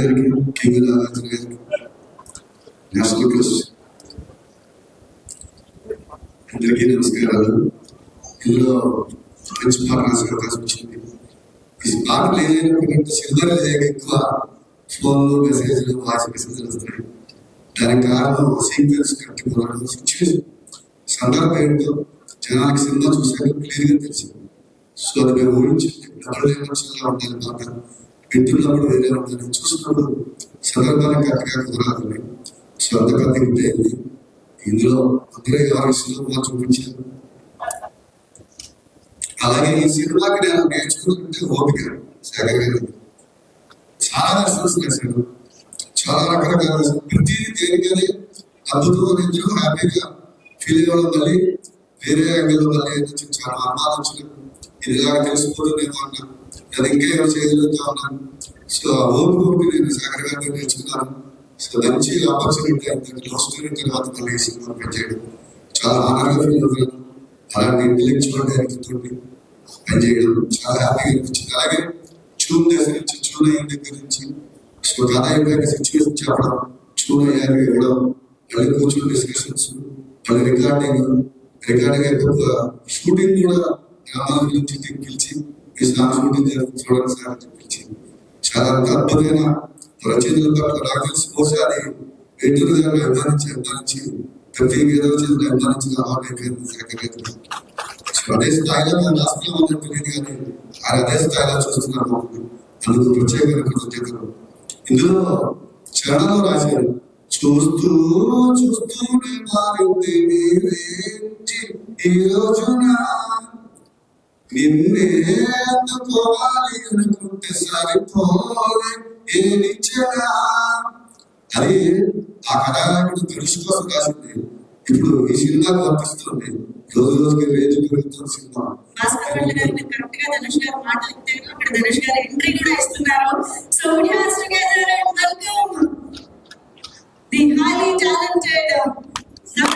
గారికి, కేవీ నాగార్జున గారికి, national crush అందరికీ నమస్కారాలు. ఇందులో మంచి పాట రాసే అవకాశం వచ్చింది. ఈ పాట లేనప్పుడు సినిమాలు లేక ఎక్కువ ఫోన్లు, మెసేజ్లు, వాయిస్ మెసేజ్లు వస్తాయి. దానికి కారణం సీక్వెన్స్ కట్టుకోవడం, సిచ్యువేషన్, సందర్భం ఏంటో జనానికి సినిమా చూసాక క్లియర్గా తెలిసింది. సో అది మేము ఊహించింది. డబుల్ ఎమోషన్లా ఉండాలి మాట, వింటున్నప్పుడు వేరే ఉండాలి, చూసినప్పుడు సందర్భానికి కరెక్ట్గా కుదరాలి. సో అంతకంత ఇంతేంది. ఇందులో అందరూ ఎవరి సినిమా చూపించారు. అలాగే ఈ సినిమాకి నేను నేర్చుకున్నట్టే ఓపిక. శేఖర్ గారు చాలా దర్శనం చేశారు, చాలా రకరకాల ప్రతిదీ దేనికని అద్భుతం అనేది హ్యాపీగా ఫీల్ అవ్వడం. మళ్ళీ వేరే యాంగిల్ మళ్ళీ చాలా అనుమానం వచ్చినారు. ఇది ఇలాగ తెలిసిపోతుందేమో అన్నాను, అది ఇంకా ఎవరు చేయగలుగుతా ఉన్నాను. సో ఓపిక నేను శేఖర్ గారితో నేర్చుకున్నాను. సో మంచి ఆపర్చునిటీ అయింది. లవ్ స్టోరీ తర్వాత మళ్ళీ ఈ సినిమా పనిచేయడం చాలా ఆనందంగా ఫీల్ అవుతున్నాను. అలాంటి ఇంటెలెక్చువల్ డైరెక్టర్ తోటి పనిచేయడం చాలా హ్యాపీగా అనిపించింది. అలాగే చూన్ దగ్గర నుంచి, చూన్ అయిన దగ్గర నుంచి సో కథ అయిపోయాక సిచ్యువేషన్ చెప్పడం, చూన్ అయ్యాక ఇవ్వడం, మళ్ళీ కూర్చొని డిస్కషన్స్, మళ్ళీ రికార్డింగ్ అయిపోయి షూటింగ్ కూడా గ్రామాల నుంచి పిలిచి ఈ సాంగ్ షూటింగ్ చూడండి సార్ అని పిలిచి చాలా అద్భుతమైన రచయితల పట్ల నాకు తెలిసి బహుశా అది ఎన్టీఆర్ గారిని అభిమానించి ప్రతి ఏదో చేతులు అభిమానించిన అలవాటు అయిపోయింది. అదే స్థాయిలో మేము రాష్ట్రంలో తెలియదు కానీ ఆయన అదే స్థాయిలో చూస్తున్నాము. అందుకు ప్రత్యేకమైన కృతజ్ఞతలు. ఇందులో చరణంలో రాశారు, చూస్తూ చూస్తూనే మారింది ఈ రోజున నిన్నే అందుకోవాలి అనుకుంటే సరిపోలే ఏనిచ్చగా. అది ఆ కళాకారుడు ధనుష్ కోసం రాసింది. ఇప్పుడు ఈ సినిమాకి వర్తిస్తుంది. రోజు రోజుకి రేంజ్ పెరుగుతుంది సినిమా. ధనుష్ గారు మాటలు ధనుష్ గారు ఎంట్రీ కూడా ఇస్తున్నారు. సో